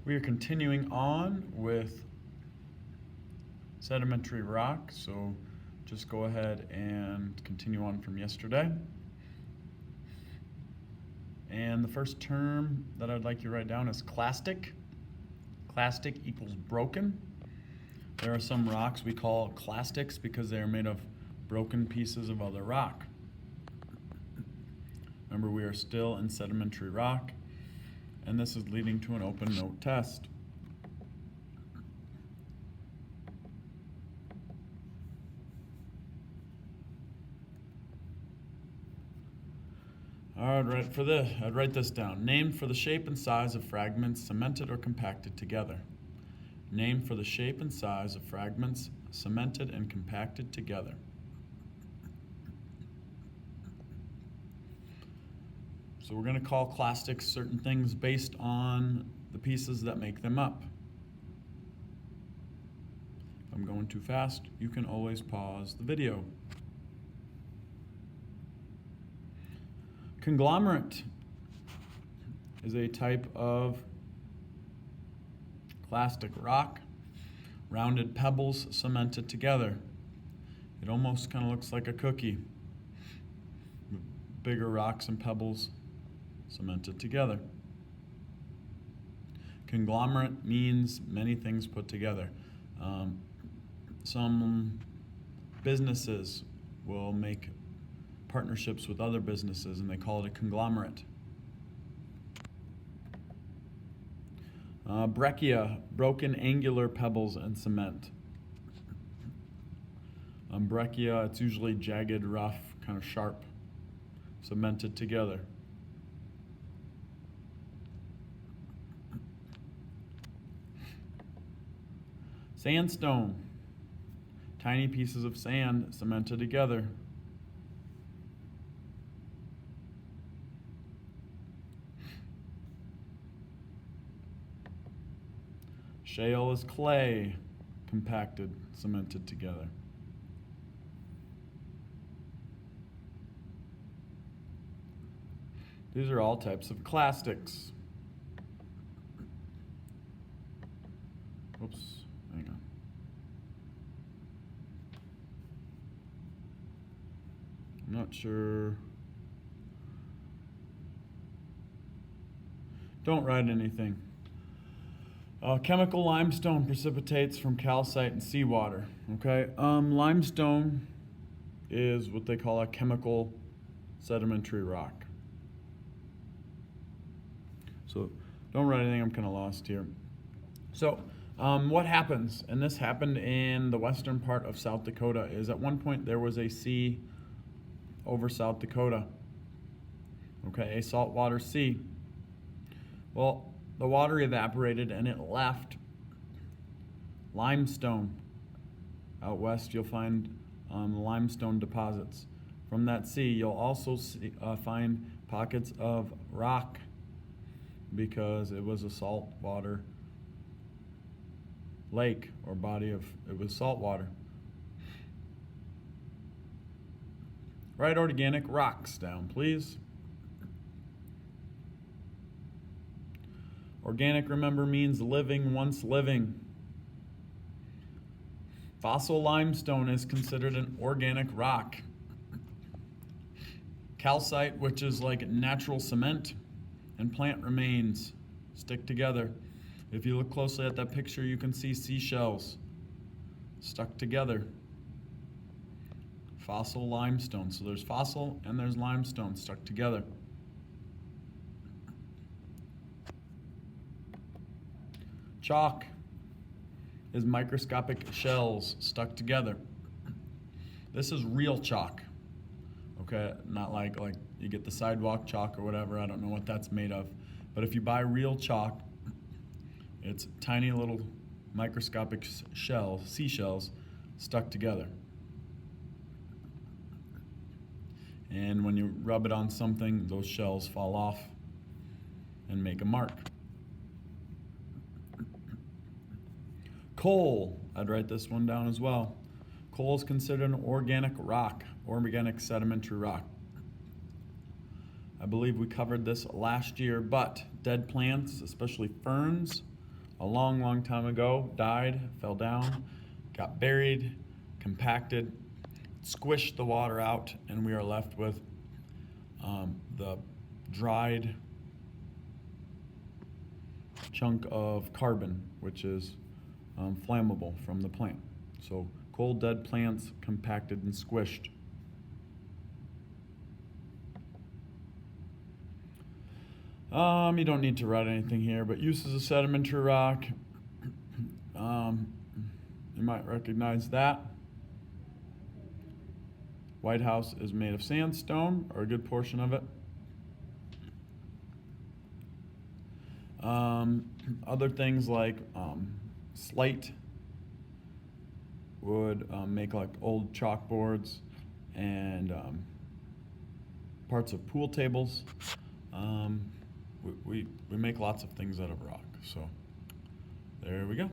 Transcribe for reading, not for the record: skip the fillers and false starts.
We are continuing on with sedimentary rock, so just go ahead and continue on from yesterday. And the first term that I'd like you to write down is clastic. Clastic equals broken. There are some rocks we call clastics because they are made of broken pieces of other rock. Remember, we are still in sedimentary rock, and this is leading to an open note test. All right, for this, I'd write this down. Named for the shape and size of fragments cemented or compacted together. Named for the shape and size of fragments cemented and compacted together. So we're going to call clastics certain things based on the pieces that make them up. If I'm going too fast, you can always pause the video. Conglomerate is a type of clastic rock, rounded pebbles cemented together. It almost kind of looks like a cookie. Bigger rocks and pebbles cemented together. Conglomerate means many things put together. Some businesses will make partnerships with other businesses and they call it a conglomerate. Breccia, broken angular pebbles and cement. Breccia, it's usually jagged, rough, kind of sharp, cemented together. Sandstone, tiny pieces of sand cemented together. Shale is clay, compacted, cemented together. These are all types of clastics. Oops, hang on. I'm not sure. Don't write anything. Chemical limestone precipitates from calcite and seawater. Okay, limestone is what they call a chemical sedimentary rock. So don't write anything, I'm kind of lost here. So what happens, and this happened in the western part of South Dakota, is at one point there was a sea over South Dakota. Okay, a saltwater sea. Well, the water evaporated and it left limestone. Out west you'll find limestone deposits. From that sea you'll also find pockets of rock because it was a saltwater lake or body of, it was salt water. Write organic rocks down, please. Organic, remember, means living, once living. Fossil limestone is considered an organic rock. Calcite, which is like natural cement, and plant remains stick together. If you look closely at that picture, you can see seashells stuck together. Fossil limestone. So there's fossil and there's limestone stuck together. Chalk is microscopic shells stuck together. This is real chalk. Okay, not like you get the sidewalk chalk or whatever. I don't know what that's made of. But if you buy real chalk, it's tiny little microscopic shells, seashells, stuck together. And when you rub it on something, those shells fall off and make a mark. Coal, I'd write this one down as well. Coal is considered an organic rock, organic sedimentary rock. I believe we covered this last year, but dead plants, especially ferns, a long, long time ago, died, fell down, got buried, compacted, squished the water out, and we are left with the dried chunk of carbon, which is flammable from the plant. So cold, dead plants compacted and squished. You don't need to write anything here, but uses of sedimentary rock. You might recognize that. White House is made of sandstone, or a good portion of it. Other things like slate would make like old chalkboards and parts of pool tables. We make lots of things out of rock, so there we go.